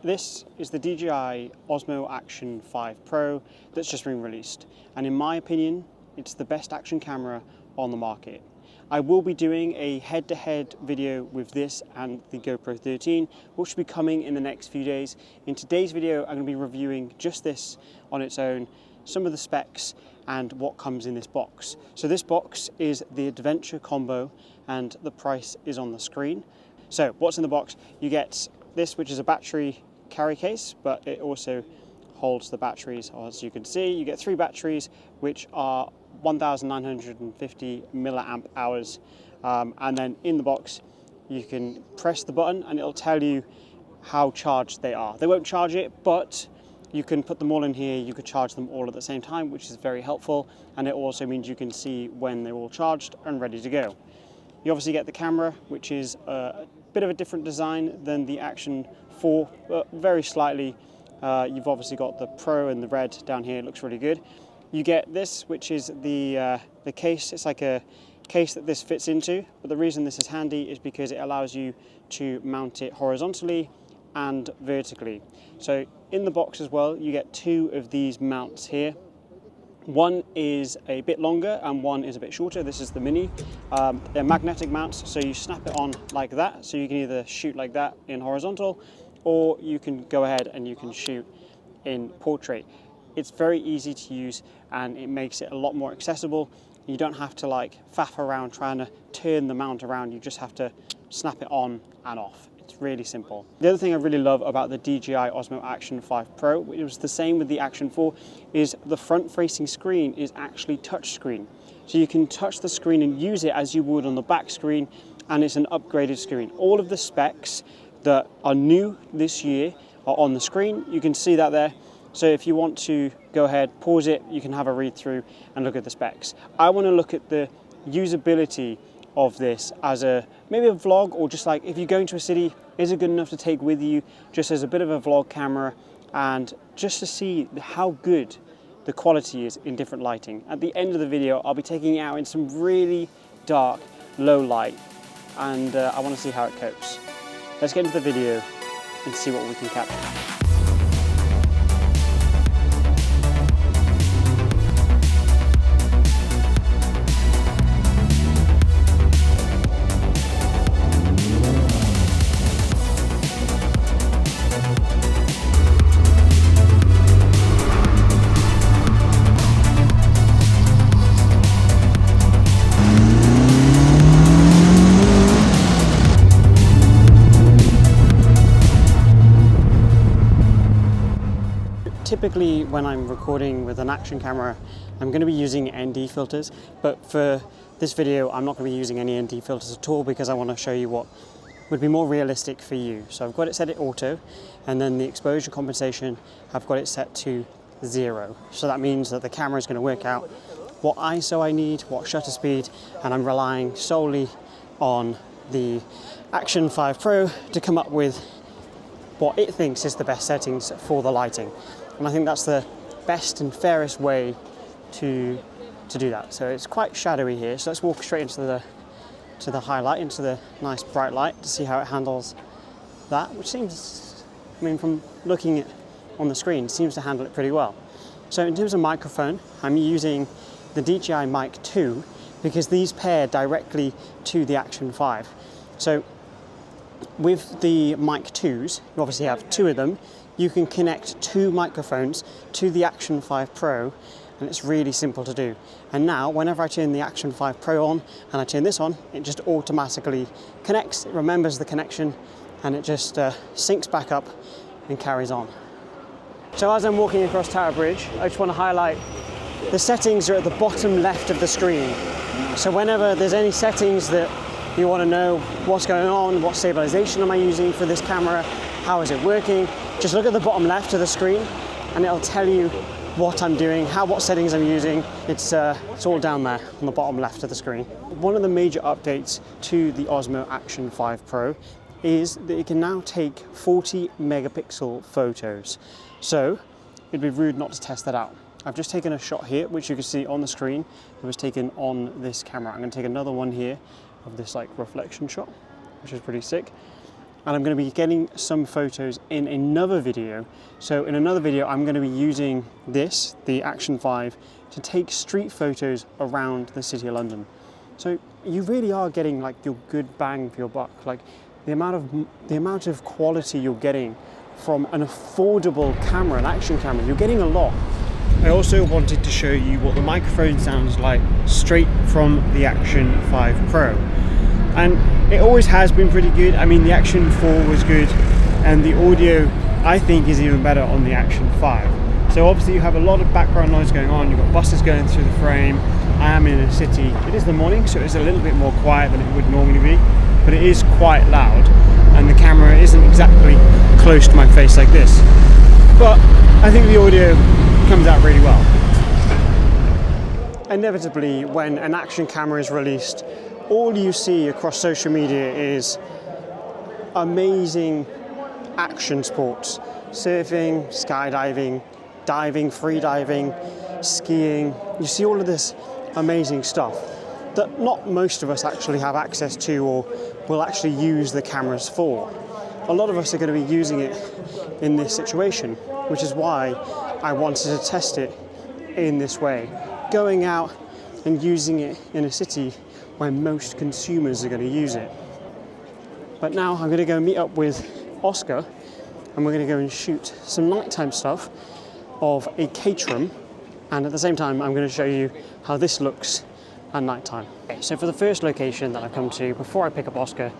This is the DJI Osmo Action 5 Pro that's just been released, and in my opinion it's the best action camera on the market. I will be doing a head-to-head video with this and the GoPro 13, which will be coming in the next few days. In today's video I'm going to be reviewing just this on its own, some of the specs and what comes in this box. So this box is the Adventure Combo and the price is on the screen. So what's in the box? You get this, which is a battery carry case, but it also holds the batteries. As you can see, you get 3 batteries which are 1950 milliamp hours, and then in the box you can press the button and it'll tell you how charged they are. They won't charge it, but you can put them all in here. You could charge them all at the same time, which is very helpful, and it also means you can see when they're all charged and ready to go. You obviously get the camera, which is a bit of a different design than the Action 4, but very slightly. You've obviously got the Pro and the red down here. It looks really good. You get this, which is the case. It's like a case that this fits into, but the reason this is handy is because it allows you to mount it horizontally and vertically. So in the box as well, you get 2 of these mounts here. One is a bit longer and one is a bit shorter. This is the mini. They're magnetic mounts, so you snap it on like that. So you can either shoot like that in horizontal, or you can go ahead and you can shoot in portrait. It's very easy to use and it makes it a lot more accessible. You don't have to like faff around trying to turn the mount around. You just have to snap it on and off. It's really simple. The other thing I really love about the DJI Osmo Action 5 Pro, which was the same with the Action 4, is the front-facing screen is actually touch screen. So you can touch the screen and use it as you would on the back screen, and it's an upgraded screen. All of the specs that are new this year are on the screen. You can see that there. So if you want to go ahead, pause it, you can have a read through and look at the specs. I want to look at the usability of this as maybe a vlog, or just like if you're going to a city, is it good enough to take with you just as a bit of a vlog camera, and just to see how good the quality is in different lighting. At the end of the video I'll be taking it out in some really dark low light, and I want to see how it copes. Let's get into the video and see what we can capture. Typically when I'm recording with an action camera, I'm going to be using ND filters, but for this video I'm not going to be using any ND filters at all, because I want to show you what would be more realistic for you. So I've got it set at auto, and then the exposure compensation I've got it set to 0. So that means that the camera is going to work out what ISO I need, what shutter speed, and I'm relying solely on the Action 5 Pro to come up with what it thinks is the best settings for the lighting. And I think that's the best and fairest way to do that. So it's quite shadowy here, so let's walk straight into the highlight, into the nice bright light, to see how it handles that, which seems, I mean, from looking at on the screen, seems to handle it pretty well. So in terms of microphone, I'm using the Dji Mic 2 because these pair directly to the Action 5. So with the Mic 2s, you obviously have 2 of them. You can connect 2 microphones to the Action 5 Pro, and it's really simple to do. And now, whenever I turn the Action 5 Pro on and I turn this on, it just automatically connects. It remembers the connection, and it just syncs back up and carries on. So as I'm walking across Tower Bridge, I just want to highlight the settings are at the bottom left of the screen. So whenever there's any settings that you want to know what's going on, what stabilization am I using for this camera, how is it working, just look at the bottom left of the screen and it'll tell you what I'm doing, what settings I'm using. It's all down there on the bottom left of the screen. One of the major updates to the Osmo Action 5 Pro is that it can now take 40 megapixel photos. So it'd be rude not to test that out. I've just taken a shot here, which you can see on the screen. It was taken on this camera. I'm going to take another one here of this like reflection shot, which is pretty sick. and I'm going to be getting some photos in another video. So in another video I'm going to be using this, the Action 5, to take street photos around the City of London. So you really are getting like your good bang for your buck. Like the amount of quality you're getting from an affordable camera, an action camera, you're getting a lot. I also wanted to show you what the microphone sounds like straight from the Action 5 Pro. And it always has been pretty good. I mean, the Action 4 was good, and the audio I think is even better on the Action 5. So obviously you have a lot of background noise going on, you've got buses going through the frame. I am in a city, it is the morning, so it's a little bit more quiet than it would normally be, but it is quite loud, and the camera isn't exactly close to my face like this. But I think the audio comes out really well. Inevitably, when an action camera is released, all you see across social media is amazing action sports. Surfing, skydiving, diving, freediving, skiing. You see all of this amazing stuff that not most of us actually have access to or will actually use the cameras for. A lot of us are going to be using it in this situation, which is why I wanted to test it in this way. Going out and using it in a city where most consumers are going to use it. But now I'm going to go meet up with Oscar and we're going to go and shoot some nighttime stuff of a caterum, and at the same time I'm going to show you how this looks at nighttime. Okay, so for the first location that I've come to before I pick up Oscar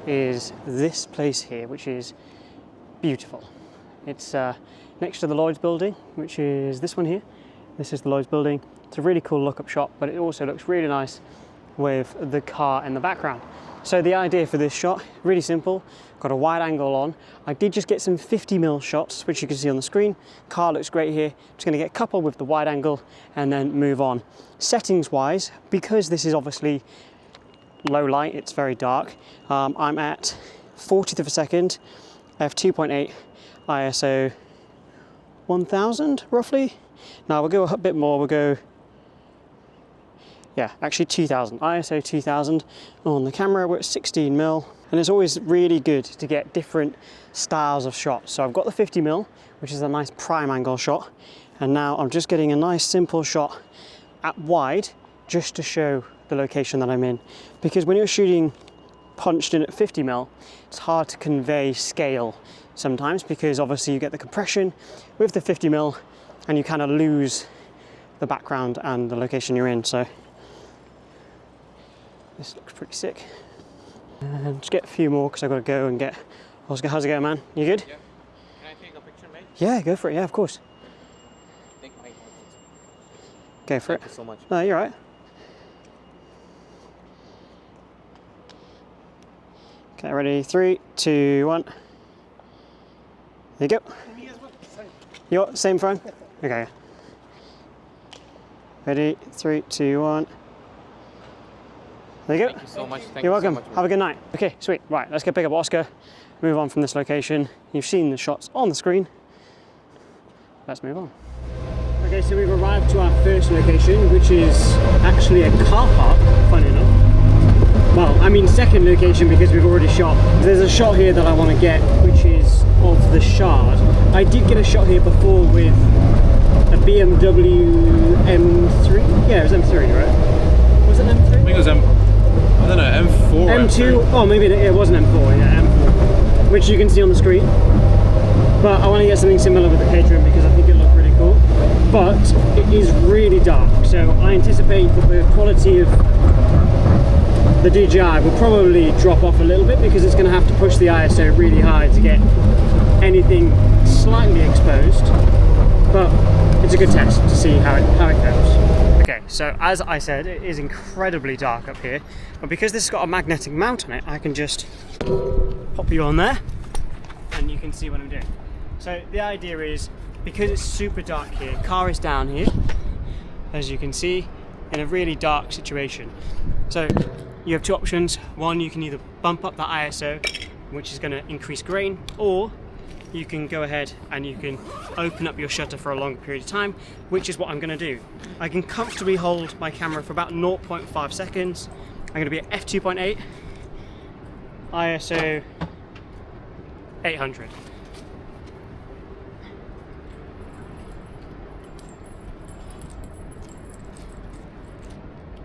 is this place here, which is beautiful. It's next to the Lloyd's building, which is this one here. This is the Lloyd's building. It's a really cool look-up shot, but it also looks really nice with the car in the background. So the idea for this shot, really simple. Got a wide angle on. I did just get some 50mm shots, which you can see on the screen. Car looks great here. Just gonna get coupled with the wide angle and then move on. Settings wise, because this is obviously low light, it's very dark. I'm at 40th of a second, f2.8, ISO 1000 roughly. Now we'll go a bit more, we'll go, yeah, actually 2000, ISO 2000 on the camera. We're at 16mm, and it's always really good to get different styles of shots. So I've got the 50mm, which is a nice prime angle shot, and now I'm just getting a nice simple shot at wide just to show the location that I'm in. Because when you're shooting punched in at 50mm, it's hard to convey scale sometimes, because obviously you get the compression with the 50mm and you kind of lose the background and the location you're in. So this looks pretty sick. And just get a few more because I've got to go and get Oscar. How's it going, man? You good? Yeah. Can I take a picture, mate? Yeah, go for it. Yeah, of course. Take my photos. Go for it. Thank you so much. No, you're right. Okay, ready? 3, 2, 1. There you go. Your same phone? Okay. Ready? 3, 2, 1. There you go. Thank you so much. You're welcome. Have a good night. Okay, sweet. Right, let's go pick up Oscar. Move on from this location. You've seen the shots on the screen. Let's move on. Okay, so we've arrived to our first location, which is actually a car park, funny enough. Well, I mean second location because we've already shot. There's a shot here that I want to get, which is of the Shard. I did get a shot here before with a BMW M3. Yeah, it was M3, right? Was it M3? I think it was I don't know, M4. M2? Oh, maybe it wasn't M4, yeah, M4. Which you can see on the screen. But I want to get something similar with the caterum because I think it looked really cool. But it is really dark, so I anticipate that the quality of the DJI will probably drop off a little bit because it's going to have to push the ISO really high to get anything slightly exposed. But it's a good test to see how it goes. Okay, so as I said, it is incredibly dark up here, but because this has got a magnetic mount on it, I can just pop you on there and you can see what I'm doing. So the idea is, because it's super dark here, car is down here, as you can see, in a really dark situation. So you have two options. One, you can either bump up the ISO, which is going to increase grain, or you can go ahead and you can open up your shutter for a longer period of time, which is what I'm going to do. I can comfortably hold my camera for about 0.5 seconds. I'm going to be at f2.8, ISO 800.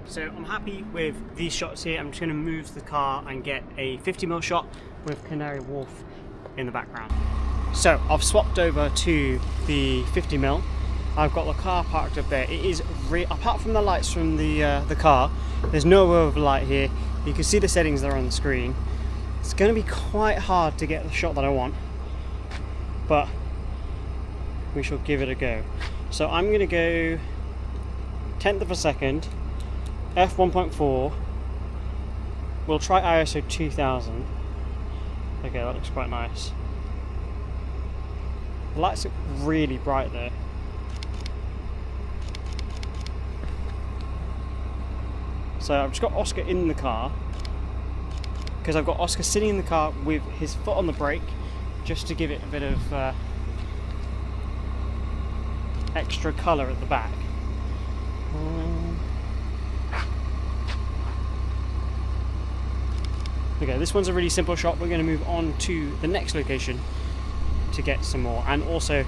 So I'm happy with these shots here. I'm just going to move the car and get a 50mm shot with Canary Wharf in the background. So I've swapped over to the 50mm. I've got the car parked up there. It is apart from the lights from the car, there's no other light here. You can see the settings that are on the screen. It's going to be quite hard to get the shot that I want, but we shall give it a go. So I'm going to go 1/10 of a second, f1.4. We'll try ISO 2000. Okay, that looks quite nice. The lights look really bright there. So I've just got Oscar in the car, because I've got Oscar sitting in the car with his foot on the brake, just to give it a bit of extra colour at the back. Okay, this one's a really simple shot. We're going to move on to the next location to get some more, and also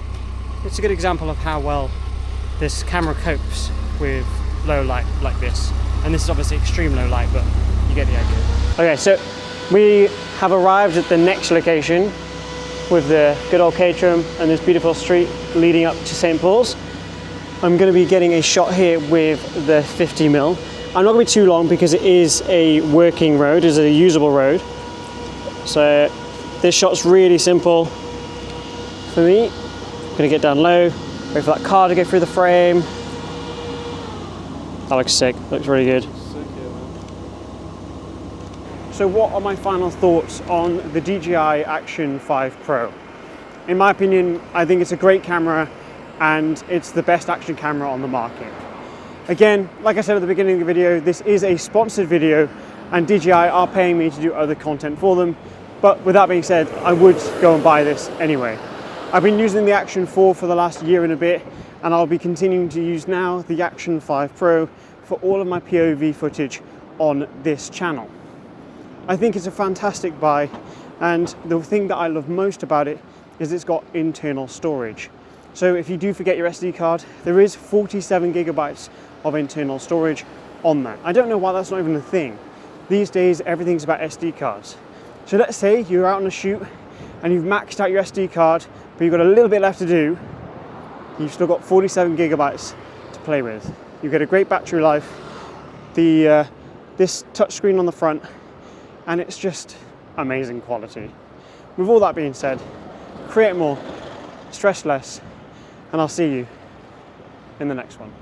it's a good example of how well this camera copes with low light like this. And this is obviously extreme low light, but you get the idea. Okay, so we have arrived at the next location with the good old Caterham and this beautiful street leading up to St. Paul's. I'm going to be getting a shot here with the 50mm. I'm not going to be too long because it is a working road, it's a usable road. So this shot's really simple for me. I'm going to get down low, wait for that car to go through the frame. That looks sick, looks really good. So what are my final thoughts on the DJI Action 5 Pro? In my opinion, I think it's a great camera and it's the best action camera on the market. Again, like I said at the beginning of the video, this is a sponsored video and DJI are paying me to do other content for them. But with that being said, I would go and buy this anyway. I've been using the Action 4 for the last year and a bit, and I'll be continuing to use now the Action 5 Pro for all of my POV footage on this channel. I think it's a fantastic buy, and the thing that I love most about it is it's got internal storage. So if you do forget your SD card, there is 47 gigabytes of internal storage on that. I don't know why that's not even a thing. These days, everything's about SD cards. So let's say you're out on a shoot and you've maxed out your SD card, but you've got a little bit left to do. You've still got 47 gigabytes to play with. You get a great battery life, this touchscreen on the front, and it's just amazing quality. With all that being said, create more, stress less, and I'll see you in the next one.